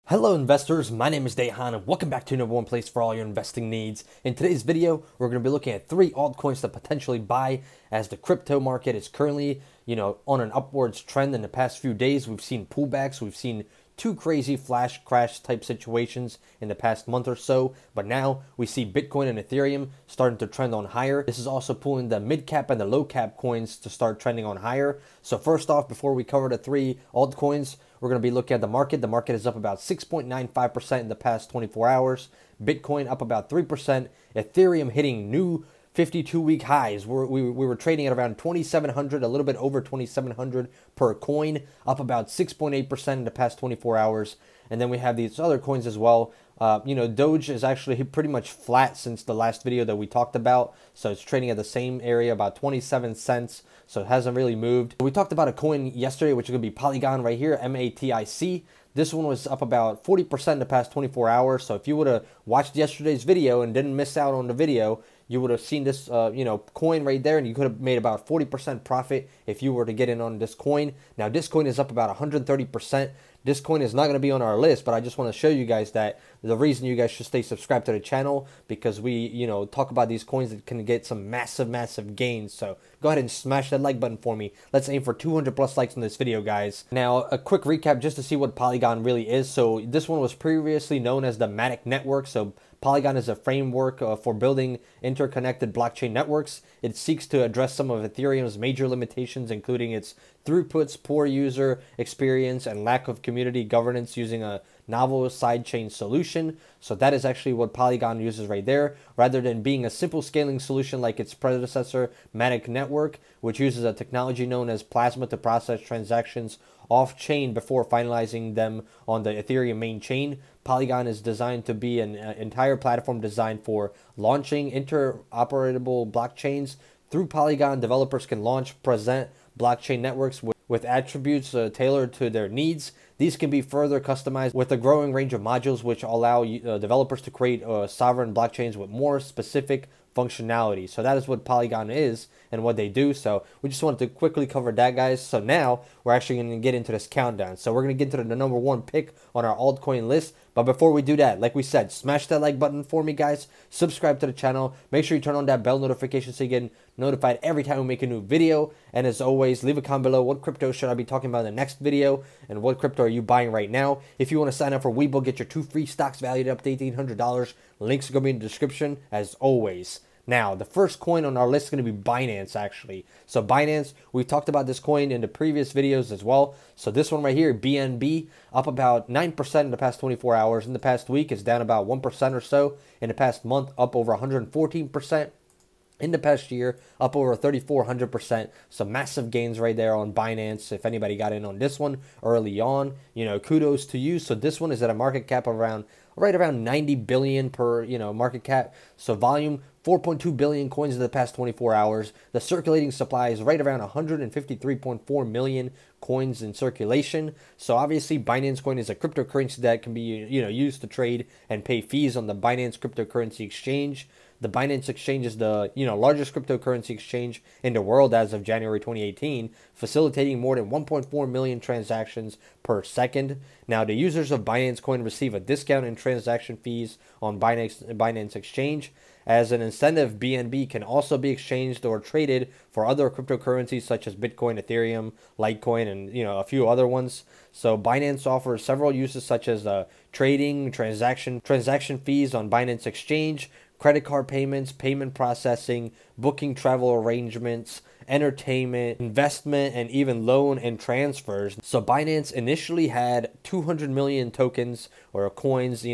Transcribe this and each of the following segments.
Hello investors, my name is Dehan and welcome back to number one place for all your investing needs. In today's video, we're going to be looking at 3 altcoins to potentially buy as the crypto market is currently, on an upwards trend. In the past few days, we've seen pullbacks, we've seen 2 crazy flash crash type situations in the past month or so, but now we see Bitcoin and Ethereum starting to trend on higher. This is also pulling the mid cap and the low cap coins to start trending on higher. So first off, before we cover the 3 altcoins, we're going to be looking at the market. The market is up about 6.95% in the past 24 hours. Bitcoin up about 3%. Ethereum hitting new 52-week highs. We were trading at around 2,700, a little bit over 2,700 per coin, up about 6.8% in the past 24 hours. And then we have these other coins as well. Doge is actually pretty much flat since the last video that we talked about. So it's trading at the same area, about 27 cents. So it hasn't really moved. We talked about a coin yesterday, which is going to be Polygon right here, MATIC. This one was up about 40% in the past 24 hours. So if you would have watched yesterday's video and didn't miss out on the video, you would have seen this, coin right there, and you could have made about 40% profit if you were to get in on this coin. Now, this coin is up about 130%. This coin is not going to be on our list, but I just want to show you guys that the reason you guys should stay subscribed to the channel, because we, talk about these coins that can get some massive gains. So go ahead and smash that like button for me. Let's aim for 200 plus likes on this video, guys. Now, a quick recap just to see what Polygon really is. So this one was previously known as the Matic Network. So Polygon is a framework for building interconnected blockchain networks. It seeks to address some of Ethereum's major limitations, including its throughputs, poor user experience, and lack of community governance using a novel sidechain solution. So that is actually what Polygon uses right there, rather than being a simple scaling solution like its predecessor, Matic Network, which uses a technology known as Plasma to process transactions off-chain before finalizing them on the Ethereum main chain. Polygon is designed to be an entire platform designed for launching interoperable blockchains. Through Polygon, developers can launch, present blockchain networks with attributes tailored to their needs. These can be further customized with a growing range of modules which allow developers to create sovereign blockchains with more specific functionality. So that is what Polygon is and what they do. So we just wanted to quickly cover that, guys. So now we're actually going to get into this countdown. So we're going to get into the number 1 pick on our altcoin list. But before we do that, like we said, smash that like button for me, guys. Subscribe to the channel. Make sure you turn on that bell notification so you get notified every time we make a new video. And as always, leave a comment below. What crypto should I be talking about in the next video? And what crypto are you buying right now? If you want to sign up for Webull, get your 2 free stocks valued up to $1,800. Links are going to be in the description as always. Now, the first coin on our list is going to be Binance, actually. So Binance, we've talked about this coin in the previous videos as well. So this one right here, BNB, up about 9% in the past 24 hours. In the past week, it's down about 1% or so. In the past month, up over 114%. In the past year, up over 3,400%. Some massive gains right there on Binance. If anybody got in on this one early on, kudos to you. So this one is at a market cap around right around 90 billion per market cap. So volume 4.2 billion coins in the past 24 hours. The circulating supply is right around 153.4 million coins in circulation. So obviously Binance Coin is a cryptocurrency that can be used to trade and pay fees on the Binance cryptocurrency exchange. The Binance exchange is the largest cryptocurrency exchange in the world as of January 2018, facilitating more than 1.4 million transactions per second. Now, the users of Binance Coin receive a discount in transaction fees on Binance exchange. As an incentive, BNB can also be exchanged or traded for other cryptocurrencies such as Bitcoin, Ethereum, Litecoin, and a few other ones. So Binance offers several uses such as trading, transaction fees on Binance exchange, credit card payments, payment processing, booking travel arrangements, entertainment, investment, and even loan and transfers. So Binance initially had 200 million tokens or coins,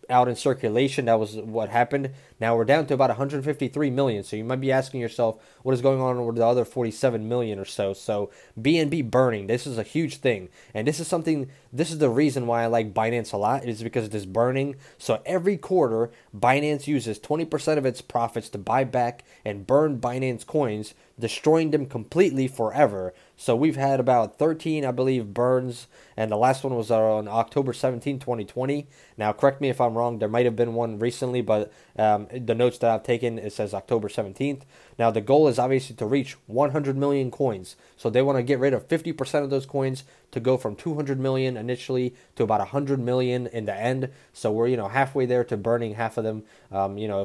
out in circulation. That was what happened. Now we're down to about 153 million. So you might be asking yourself, what is going on with the other 47 million or so? So BNB burning, this is a huge thing. And this is the reason why I like Binance a lot, is because of this burning. So every quarter, Binance uses 20% of its profits to buy back and burn Binance coins, destroying them completely forever. So we've had about 13, I believe, burns, and the last one was on October 17, 2020. Now, correct me if I'm wrong, there might have been one recently, but the notes that I've taken, it says October 17th. Now, the goal is obviously to reach 100 million coins. So they want to get rid of 50% of those coins to go from 200 million initially to about 100 million in the end. So we're, halfway there to burning half of them,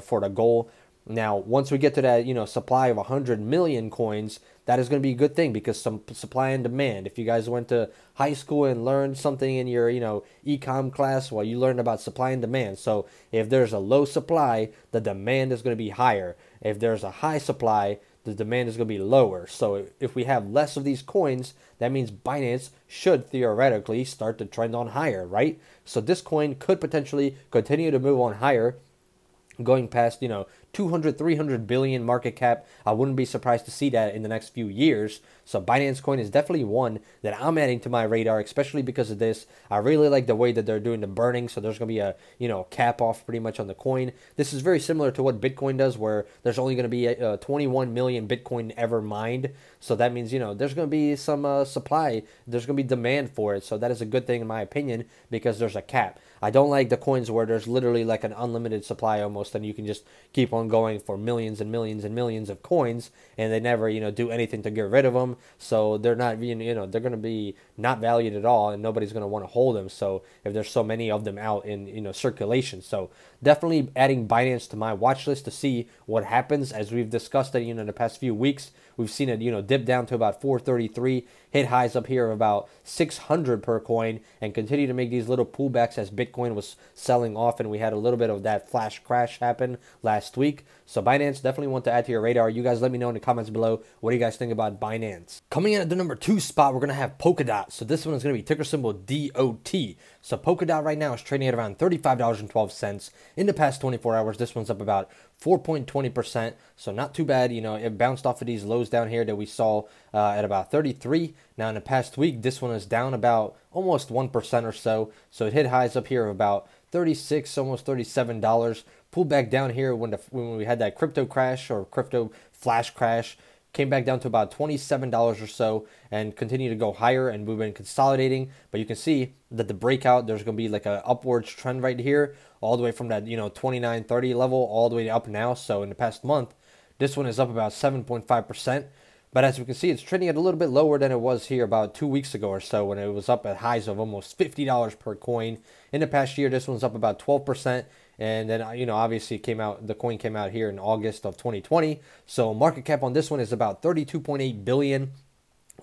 for the goal. Now, once we get to that, supply of 100 million coins, that is going to be a good thing, because some supply and demand. If you guys went to high school and learned something in your, econ class, well, you learned about supply and demand. So if there's a low supply, the demand is going to be higher. If there's a high supply, the demand is going to be lower. So if we have less of these coins, that means Binance should theoretically start to trend on higher, right? So this coin could potentially continue to move on higher, going past, 200, 300 billion market cap. I wouldn't be surprised to see that in the next few years. So Binance Coin is definitely one that I'm adding to my radar, especially because of this. I really like the way that they're doing the burning. So there's going to be a, cap off pretty much on the coin. This is very similar to what Bitcoin does, where there's only going to be 21 million Bitcoin ever mined. So that means, there's going to be some supply. There's going to be demand for it. So that is a good thing in my opinion, because there's a cap. I don't like the coins where there's literally like an unlimited supply almost, and you can just keep on going for millions and millions and millions of coins, and they never, do anything to get rid of them. So they're not, they're going to be not valued at all, and nobody's going to want to hold them. So if there's so many of them out in, circulation. So definitely adding Binance to my watch list to see what happens. As we've discussed it, in the past few weeks, we've seen it, dip down to about 433, hit highs up here of about 600 per coin, and continue to make these little pullbacks as Bitcoin was selling off, and we had a little bit of that flash crash happen last week. So Binance, definitely want to add to your radar. You guys let me know in the comments below, what do you guys think about Binance? Coming in at the number 2 spot, we're going to have Polkadot. So this one is going to be ticker symbol DOT. So Polkadot right now is trading at around $35.12. In the past 24 hours, this one's up about 4.20%. So not too bad. It bounced off of these lows down here that we saw at about 33. Now in the past week, this one is down about almost 1% or so. So it hit highs up here of about 36, almost $37. Pulled back down here when we had that crypto crash or crypto flash crash. Came back down to about $27 or so, and continue to go higher, and we've been consolidating. But you can see that the breakout, there's going to be like a upwards trend right here, all the way from that 29.30 level all the way up now. So in the past month, this one is up about 7.5%. But as we can see, it's trading at a little bit lower than it was here about 2 weeks ago or so, when it was up at highs of almost $50 per coin. In the past year, this one's up about 12%. And then, obviously the coin came out here in August of 2020. So market cap on this one is about 32.8 billion.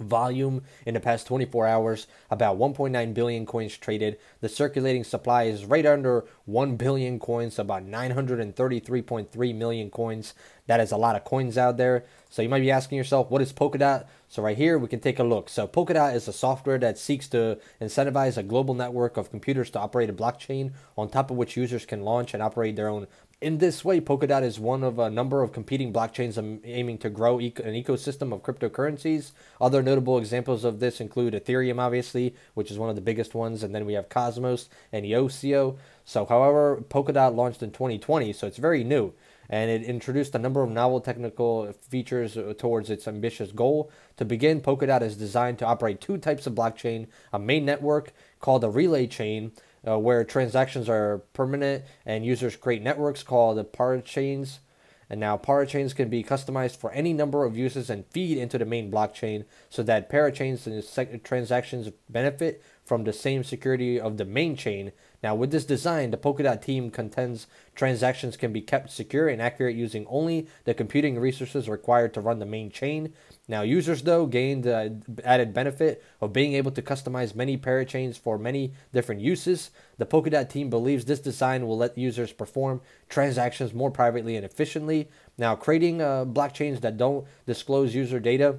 Volume in the past 24 hours, about 1.9 billion coins traded. The circulating supply is right under 1 billion coins, about 933.3 million coins. That is a lot of coins out there. So you might be asking yourself, what is Polkadot? So right here, we can take a look. So Polkadot is a software that seeks to incentivize a global network of computers to operate a blockchain on top of which users can launch and operate their own. In this way, Polkadot is one of a number of competing blockchains aiming to grow an ecosystem of cryptocurrencies. Other notable examples of this include Ethereum, obviously, which is one of the biggest ones, and then we have Cosmos and EOCO. So, however, Polkadot launched in 2020, so it's very new, and it introduced a number of novel technical features towards its ambitious goal. To begin, Polkadot is designed to operate 2 types of blockchain: a main network called a relay chain, where transactions are permanent and users create networks called the parachains. And now parachains can be customized for any number of users and feed into the main blockchain, so that parachains and transactions benefit from the same security of the main chain. Now with this design, the Polkadot team contends transactions can be kept secure and accurate using only the computing resources required to run the main chain. Now users, though, gain the added benefit of being able to customize many parachains for many different uses. The Polkadot team believes this design will let users perform transactions more privately and efficiently. Now creating blockchains that don't disclose user data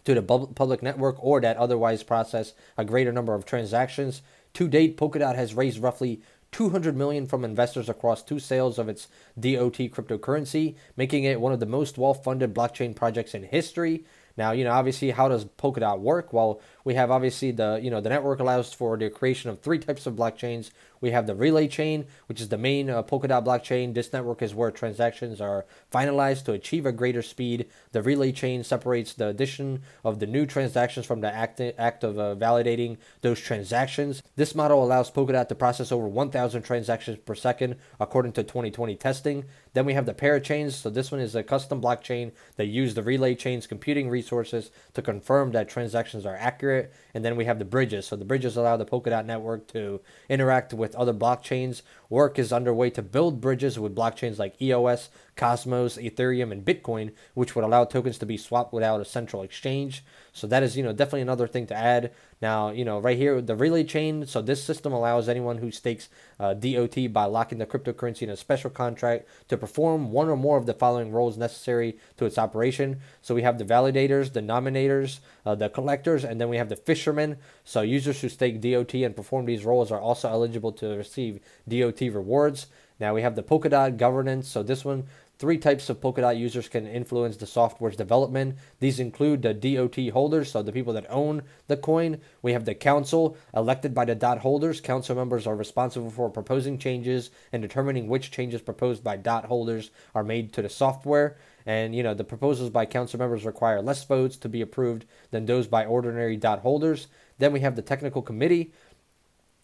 to the public network or that otherwise process a greater number of transactions. To date, Polkadot has raised roughly $200 million from investors across 2 sales of its DOT cryptocurrency, making it one of the most well-funded blockchain projects in history. Now, obviously, how does Polkadot work? Well, we have obviously the network allows for the creation of 3 types of blockchains. We have the relay chain, which is the main Polkadot blockchain. This network is where transactions are finalized to achieve a greater speed. The relay chain separates the addition of the new transactions from the act of validating those transactions. This model allows Polkadot to process over 1,000 transactions per second, according to 2020 testing. Then we have the parachains. So this one is a custom blockchain that uses the relay chain's computing resources to confirm that transactions are accurate. secret. And then we have the bridges. So the bridges allow the Polkadot network to interact with other blockchains. Work is underway to build bridges with blockchains like EOS, Cosmos, Ethereum, and Bitcoin, which would allow tokens to be swapped without a central exchange. So that is, definitely another thing to add. Now, right here, the relay chain. So this system allows anyone who stakes DOT by locking the cryptocurrency in a special contract to perform one or more of the following roles necessary to its operation. So we have the validators, the nominators, the collectors, and then we have the fishermen. So users who stake DOT and perform these roles are also eligible to receive DOT rewards. Now we have the Polkadot governance. So this one, 3 types of Polkadot users can influence the software's development. These include the DOT holders, so the people that own the coin. We have the council, elected by the DOT holders. Council members are responsible for proposing changes and determining which changes proposed by DOT holders are made to the software. And, the proposals by council members require less votes to be approved than those by ordinary DOT holders. Then we have the technical committee.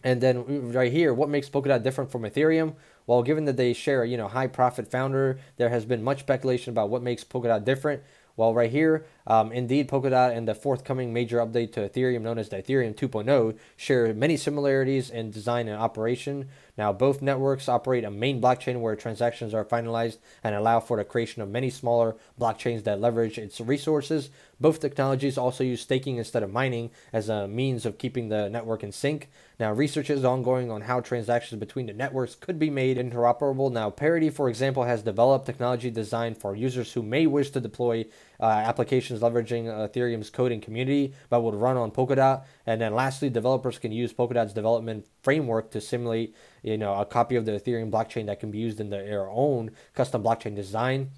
And then right here, what makes Polkadot different from Ethereum? Well, given that they share a high profit founder, there has been much speculation about what makes Polkadot different. Well, right here, indeed, Polkadot and the forthcoming major update to Ethereum, known as the Ethereum 2.0, share many similarities in design and operation. Now, both networks operate a main blockchain where transactions are finalized and allow for the creation of many smaller blockchains that leverage its resources. Both technologies also use staking instead of mining as a means of keeping the network in sync. Now, research is ongoing on how transactions between the networks could be made interoperable. Now, Parity, for example, has developed technology designed for users who may wish to deploy applications leveraging Ethereum's coding community, but would run on Polkadot. And then lastly, developers can use Polkadot's development framework to simulate, a copy of the Ethereum blockchain that can be used in their own custom blockchain design.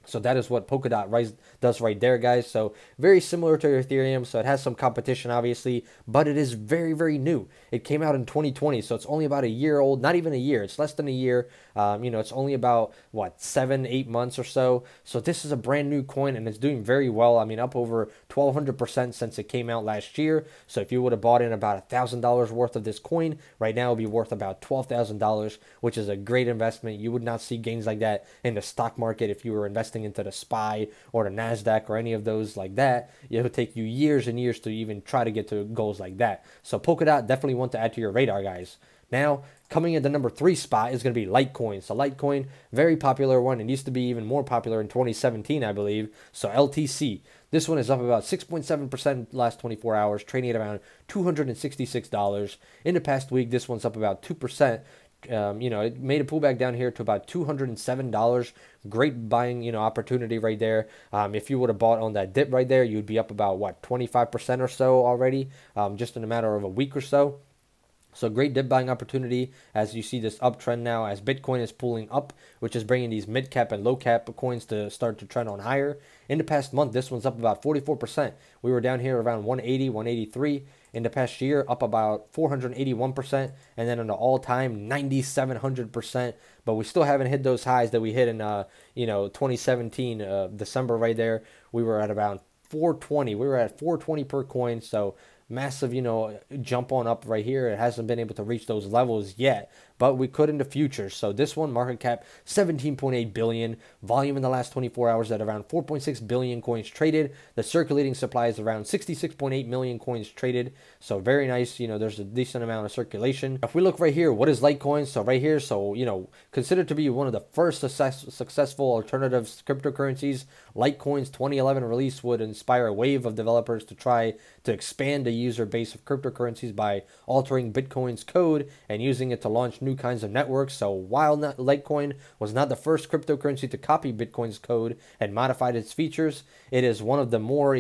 So that is what Polkadot does right there, guys. So very similar to Ethereum. So it has some competition, obviously, but it is very, very new. It came out in 2020, so it's only about a year old. Not even a year. It's less than a year. It's only about, 7-8 months or so. So this is a brand new coin, and it's doing very well. I mean, up over 1,200% since it came out last year. So if you would have bought in about $1,000 worth of this coin, right now it would be worth about $12,000, which is a great investment. You would not see gains like that in the stock market if you were investing into the SPY or the NASDAQ or any of those like that. It would take you years and years to even try to get to goals like that. So Polkadot, definitely want to add to your radar, guys. Now, coming in the number 3 spot is going to be Litecoin. So Litecoin, very popular one. It used to be even more popular in 2017, I believe. So LTC. This one is up about 6.7% last 24 hours, trading at around $266. In the past week, this one's up about 2%. It made a pullback down here to about $207. Great buying, opportunity right there. If you would have bought on that dip right there, you'd be up about, 25% or so already, just in a matter of a week or so. So great dip buying opportunity as you see this uptrend now as Bitcoin is pulling up, which is bringing these mid cap and low cap coins to start to trend on higher. In the past month, this one's up about 44%. We were down here around 180, 183. In the past year, up about 481%, and then on the all-time 9,700%. But we still haven't hit those highs that we hit in 2017 December right there. We were at around 420. We were at 420 per coin. So massive, jump on up right here. It hasn't been able to reach those levels yet, but we could in the future. So this one, market cap 17.8 billion, volume in the last 24 hours at around 4.6 billion coins traded. The circulating supply is around 66.8 million coins traded. So very nice. There's a decent amount of circulation. If we look right here, what is Litecoin? So right here, considered to be one of the first successful alternative cryptocurrencies. Litecoin's 2011 release would inspire a wave of developers to try to expand the user base of cryptocurrencies by altering Bitcoin's code and using it to launch new kinds of networks. So while Litecoin was not the first cryptocurrency to copy Bitcoin's code and modified its features, it is one of the more,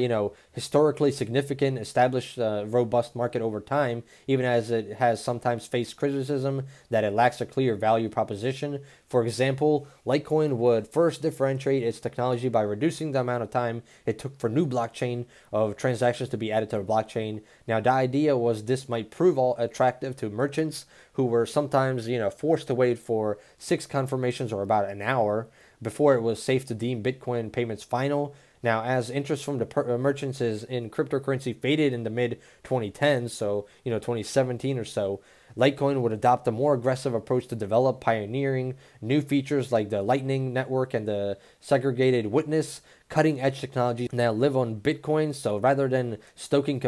historically significant, established, robust market over time, even as it has sometimes faced criticism that it lacks a clear value proposition. For example, Litecoin would first differentiate its technology by reducing the amount of time it took for new blockchain of transactions to be added to the blockchain. Now, the idea was this might prove all attractive to merchants who were sometimes, forced to wait for 6 confirmations or about an hour before it was safe to deem Bitcoin payments final. Now, as interest from the merchants in cryptocurrency faded in the mid-2010s, so, 2017 or so, Litecoin would adopt a more aggressive approach to develop, pioneering new features like the Lightning Network and the segregated witness, cutting edge technologies now live on Bitcoin. So rather than stoking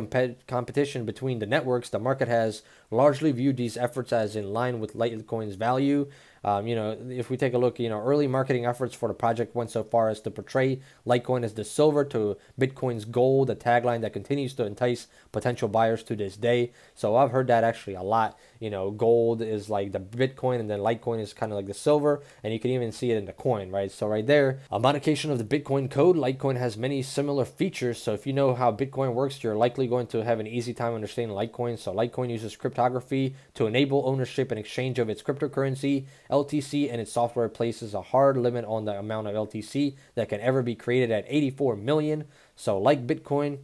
competition between the networks, the market has largely viewed these efforts as in line with Litecoin's value. If we take a look, early marketing efforts for the project went so far as to portray Litecoin as the silver to Bitcoin's gold, a tagline that continues to entice potential buyers to this day. So I've heard that actually a lot. Gold is like the Bitcoin, and then Litecoin is kind of like the silver, and you can even see it in the coin, right? So right there, a modification of the Bitcoin code. Litecoin has many similar features. So if you know how Bitcoin works, you're likely going to have an easy time understanding Litecoin. So Litecoin uses cryptography to enable ownership and exchange of its cryptocurrency, LTC, and its software places a hard limit on the amount of LTC that can ever be created at 84 million. So like Bitcoin,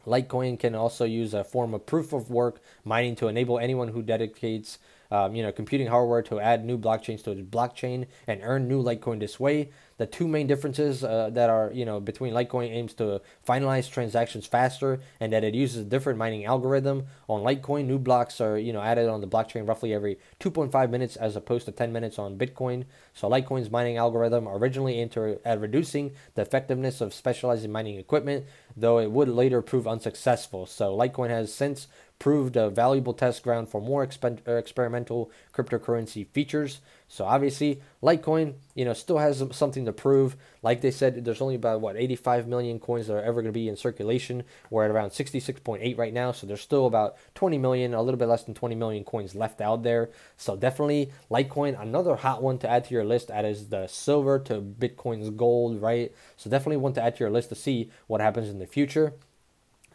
Litecoin can also use a form of proof of work mining to enable anyone who dedicates computing hardware to add new blockchains to its blockchain and earn new Litecoin this way. The two main differences that are, between Litecoin aims to finalize transactions faster, and that it uses a different mining algorithm. On Litecoin, new blocks are, added on the blockchain roughly every 2.5 minutes as opposed to 10 minutes on Bitcoin. So Litecoin's mining algorithm originally aimed at reducing the effectiveness of specialized mining equipment, though it would later prove unsuccessful. So Litecoin has since proved a valuable test ground for more experimental cryptocurrency features. So obviously, Litecoin, still has something to prove. Like they said, there's only about 85 million coins that are ever going to be in circulation. We're at around 66.8 right now, so there's still about 20 million, a little bit less than 20 million coins left out there. So definitely Litecoin, another hot one to add to your list. That is the silver to Bitcoin's gold, right? So definitely one to add to your list to see what happens in the future.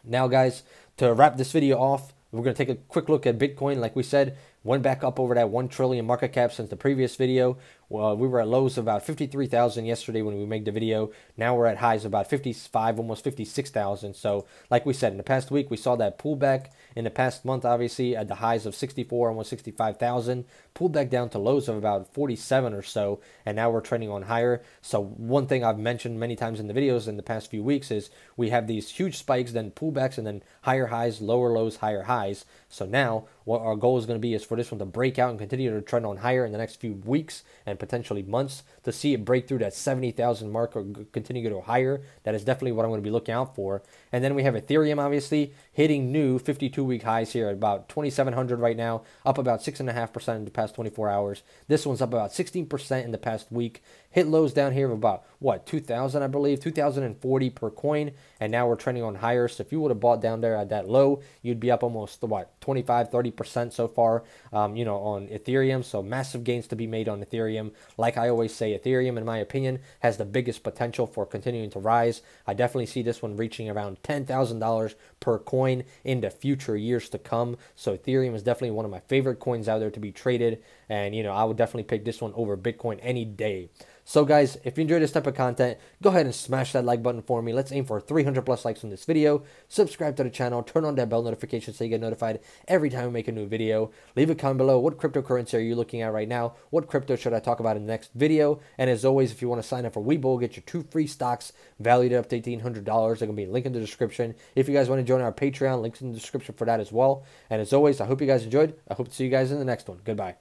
Now, guys, to wrap this video off, we're going to take a quick look at Bitcoin. Like we said, went back up over that 1 trillion market cap since the previous video. Well, we were at lows of about 53,000 yesterday when we made the video. Now we're at highs of about 55, almost 56,000. So like we said, in the past week, we saw that pullback. In the past month, obviously, at the highs of 64, almost 65,000. Pulled back down to lows of about 47 or so. And now we're trending on higher. So one thing I've mentioned many times in the videos in the past few weeks is we have these huge spikes, then pullbacks, and then higher highs, lower lows, higher highs. So now what our goal is going to be is for this one to break out and continue to trend on higher in the next few weeks and potentially months to see it break through that 70,000 mark or continue to go higher. That is definitely what I'm going to be looking out for. And then we have Ethereum, obviously, hitting new 52-week highs here at about 2,700 right now, up about 6.5% in the past 24 hours. This one's up about 16% in the past week. Hit lows down here of about, 2,000, I believe, 2,040 per coin. And now we're trending on higher. So if you would have bought down there at that low, you'd be up almost, 25, 30% so far, on Ethereum. So massive gains to be made on Ethereum. Like I always say, Ethereum, in my opinion, has the biggest potential for continuing to rise. I definitely see this one reaching around $10,000 per coin in the future years to come. So Ethereum is definitely one of my favorite coins out there to be traded. And, I would definitely pick this one over Bitcoin any day. So guys, if you enjoyed this type of content, go ahead and smash that like button for me. Let's aim for 300 plus likes on this video. Subscribe to the channel, turn on that bell notification so you get notified every time we make a new video. Leave a comment below. What cryptocurrency are you looking at right now? What crypto should I talk about in the next video? And as always, if you want to sign up for Webull, get your 2 free stocks valued at up to $1,800. They're going to be a link in the description. If you guys want to join our Patreon, links in the description for that as well. And as always, I hope you guys enjoyed. I hope to see you guys in the next one. Goodbye.